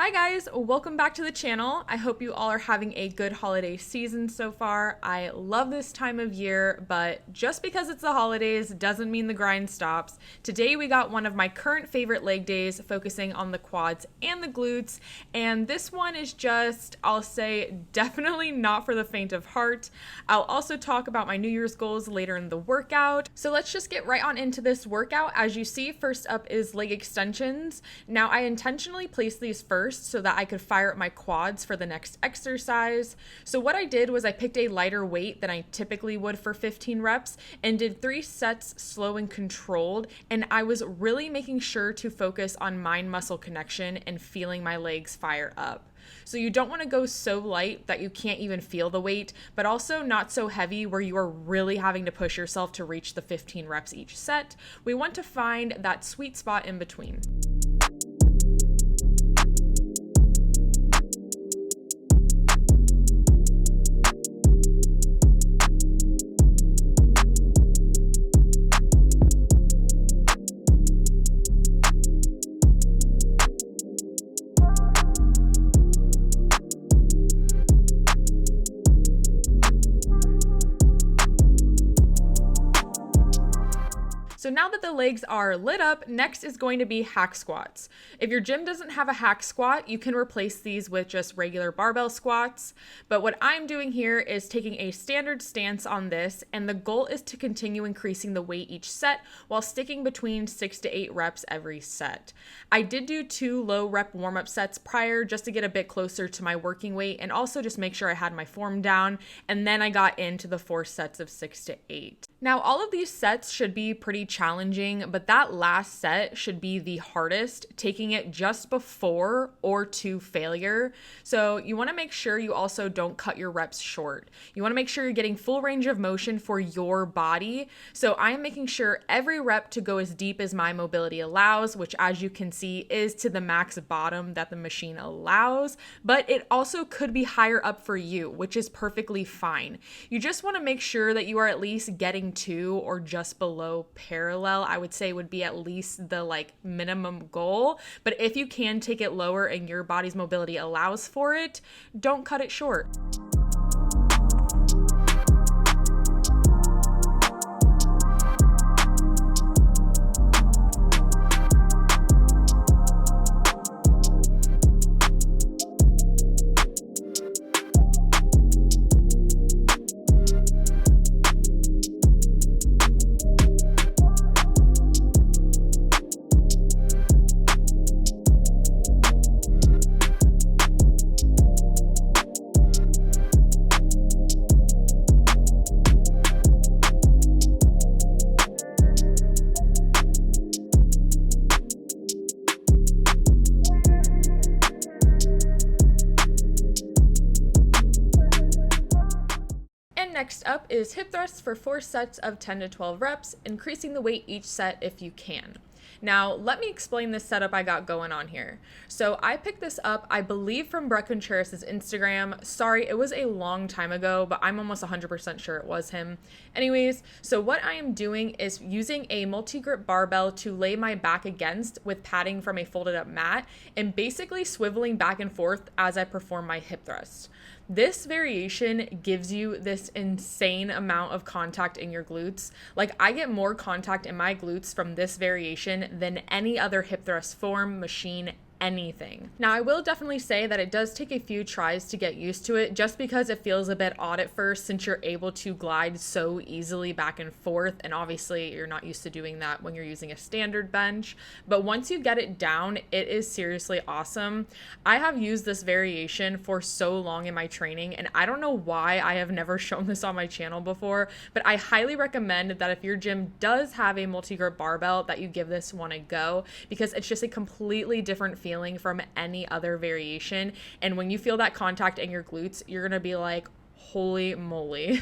Hi guys, welcome back to the channel. I hope you all are having a good holiday season so far. I love this time of year, but just because it's the holidays doesn't mean the grind stops. Today we got one of my current favorite leg days, focusing on the quads and the glutes, and this one is just, I'll say, definitely not for the faint of heart. I'll also talk about my New Year's goals later in the workout. So let's just get right on into this workout. As you see, first up is leg extensions. Now I intentionally placed these first so that I could fire up my quads for the next exercise. So what I did was I picked a lighter weight than I typically would for 15 reps and did 3 sets slow and controlled, and I was really making sure to focus on mind-muscle connection and feeling my legs fire up. So you don't want to go so light that you can't even feel the weight, but also not so heavy where you are really having to push yourself to reach the 15 reps each set. We want to find that sweet spot in between. So now that the legs are lit up, next is going to be hack squats. If your gym doesn't have a hack squat, you can replace these with just regular barbell squats. But what I'm doing here is taking a standard stance on this, and the goal is to continue increasing the weight each set while sticking between 6 to 8 reps every set. I did do 2 low rep warm-up sets prior just to get a bit closer to my working weight and also just make sure I had my form down, and then I got into the 4 sets of 6 to 8. Now, all of these sets should be pretty challenging, but that last set should be the hardest, taking it just before or to failure. So you want to make sure you also don't cut your reps short. You want to make sure you're getting full range of motion for your body. So I'm making sure every rep to go as deep as my mobility allows, which as you can see is to the max bottom that the machine allows, but it also could be higher up for you, which is perfectly fine. You just want to make sure that you are at least getting to or just below parallel. I would say would be at least the minimum goal, but if you can take it lower and your body's mobility allows for it, don't cut it short. Next up is hip thrusts for 4 sets of 10 to 12 reps, increasing the weight each set if you can. Now, let me explain this setup I got going on here. So I picked this up, I believe, from Brett Contreras' Instagram. Sorry, it was a long time ago, but I'm almost 100% sure it was him. Anyways, so what I am doing is using a multi-grip barbell to lay my back against with padding from a folded up mat and basically swiveling back and forth as I perform my hip thrust. This variation gives you this insane amount of contact in your glutes. I get more contact in my glutes from this variation than any other hip thrust form, machine, anything. Now, I will definitely say that it does take a few tries to get used to it just because it feels a bit odd at first since you're able to glide so easily back and forth, and obviously you're not used to doing that when you're using a standard bench. But once you get it down, it is seriously awesome. I have used this variation for so long in my training, and I don't know why I have never shown this on my channel before, but I highly recommend that if your gym does have a multi-grip barbell that you give this one a go, because it's just a completely different feeling from any other variation. And when you feel that contact in your glutes, you're gonna be like, holy moly.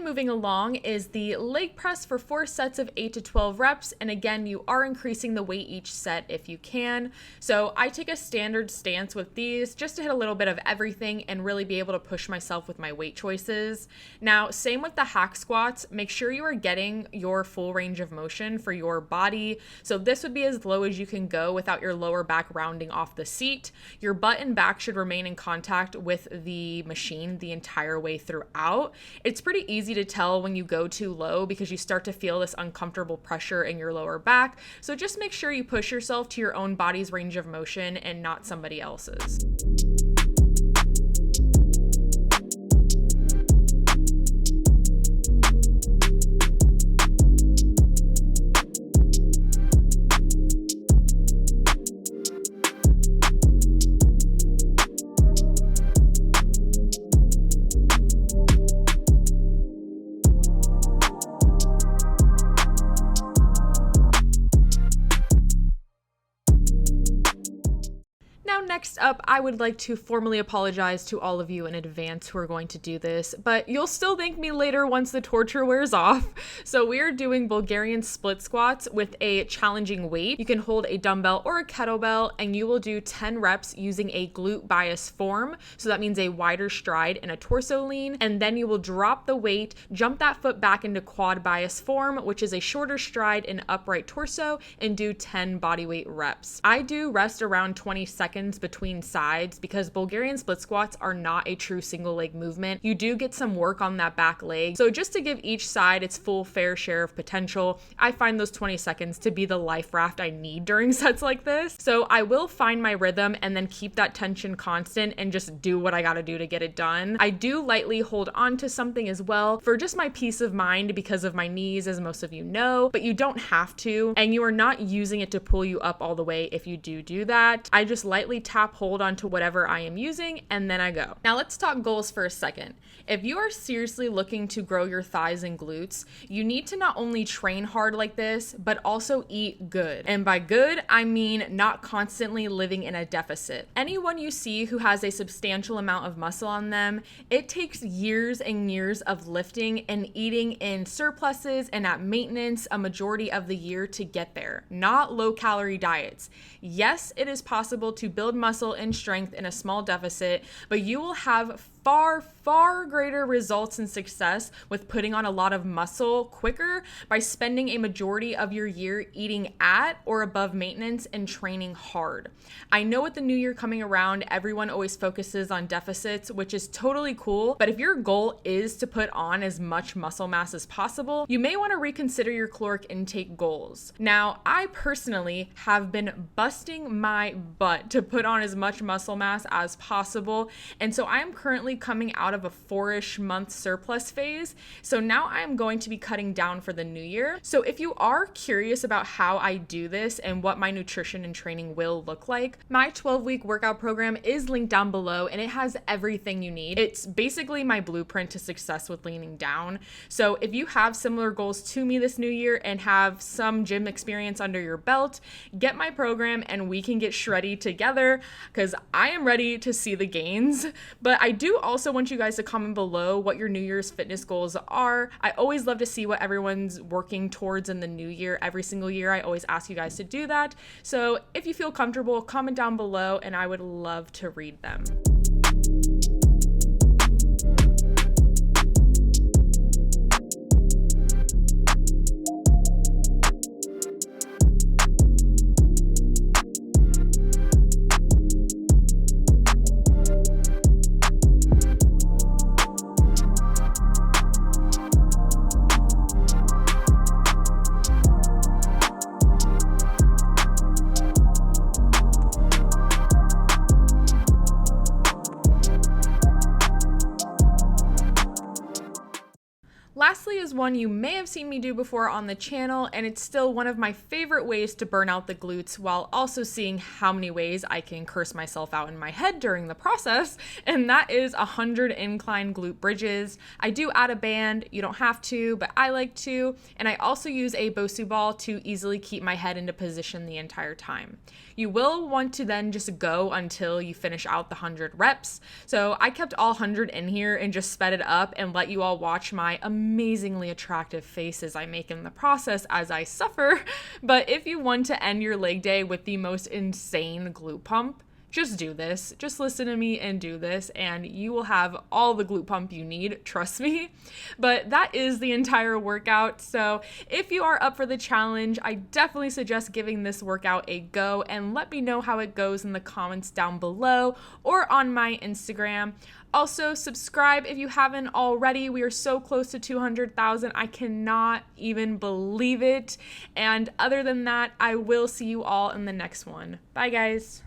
moving along is the leg press for 4 sets of 8 to 12 reps. And again, you are increasing the weight each set if you can. So I take a standard stance with these just to hit a little bit of everything and really be able to push myself with my weight choices. Now, same with the hack squats. Make sure you are getting your full range of motion for your body. So this would be as low as you can go without your lower back rounding off the seat. Your butt and back should remain in contact with the machine the entire way throughout. It's pretty easy to tell when you go too low because you start to feel this uncomfortable pressure in your lower back. So just make sure you push yourself to your own body's range of motion and not somebody else's. Next up, I would like to formally apologize to all of you in advance who are going to do this, but you'll still thank me later once the torture wears off. So we are doing Bulgarian split squats with a challenging weight. You can hold a dumbbell or a kettlebell, and you will do 10 reps using a glute bias form. So that means a wider stride and a torso lean, and then you will drop the weight, jump that foot back into quad bias form, which is a shorter stride and upright torso, and do 10 bodyweight reps. I do rest around 20 seconds between sides because Bulgarian split squats are not a true single leg movement. You do get some work on that back leg. So just to give each side its full fair share of potential, I find those 20 seconds to be the life raft I need during sets like this. So I will find my rhythm and then keep that tension constant and just do what I gotta do to get it done. I do lightly hold on to something as well for just my peace of mind because of my knees, as most of you know, but you don't have to, and you are not using it to pull you up all the way if you do that. I just lightly tap hold onto whatever I am using, and then I go. Now let's talk goals for a second. If you are seriously looking to grow your thighs and glutes, you need to not only train hard like this, but also eat good. And by good, I mean not constantly living in a deficit. Anyone you see who has a substantial amount of muscle on them, it takes years and years of lifting and eating in surpluses and at maintenance a majority of the year to get there, not low-calorie diets. Yes, it is possible to build muscle and strength in a small deficit, but you will have far greater results and success with putting on a lot of muscle quicker by spending a majority of your year eating at or above maintenance and training hard. I know with the new year coming around, everyone always focuses on deficits, which is totally cool, but if your goal is to put on as much muscle mass as possible, you may want to reconsider your caloric intake goals. Now, I personally have been busting my butt to put on as much muscle mass as possible, and so I am currently coming out of a 4-ish month surplus phase. So now I'm going to be cutting down for the new year. So if you are curious about how I do this and what my nutrition and training will look like, my 12-week workout program is linked down below and it has everything you need. It's basically my blueprint to success with leaning down. So if you have similar goals to me this new year and have some gym experience under your belt, get my program and we can get shreddy together because I am ready to see the gains. But I do also want you guys to comment below what your New Year's fitness goals are. I always love to see what everyone's working towards in the new year. Every single year, I always ask you guys to do that. So if you feel comfortable, comment down below and I would love to read them. is one you may have seen me do before on the channel, and it's still one of my favorite ways to burn out the glutes while also seeing how many ways I can curse myself out in my head during the process, and that is 100 incline glute bridges. I do add a band, you don't have to, but I like to, and I also use a Bosu ball to easily keep my head into position the entire time. You will want to then just go until you finish out the 100 reps. So I kept all 100 in here and just sped it up and let you all watch my amazingly attractive faces I make in the process as I suffer. But if you want to end your leg day with the most insane glute pump, just do this. Just listen to me and do this, and you will have all the glute pump you need, trust me. But that is the entire workout. So if you are up for the challenge, I definitely suggest giving this workout a go, and let me know how it goes in the comments down below or on my Instagram. Also, subscribe if you haven't already. We are so close to 200,000. I cannot even believe it. And other than that, I will see you all in the next one. Bye, guys.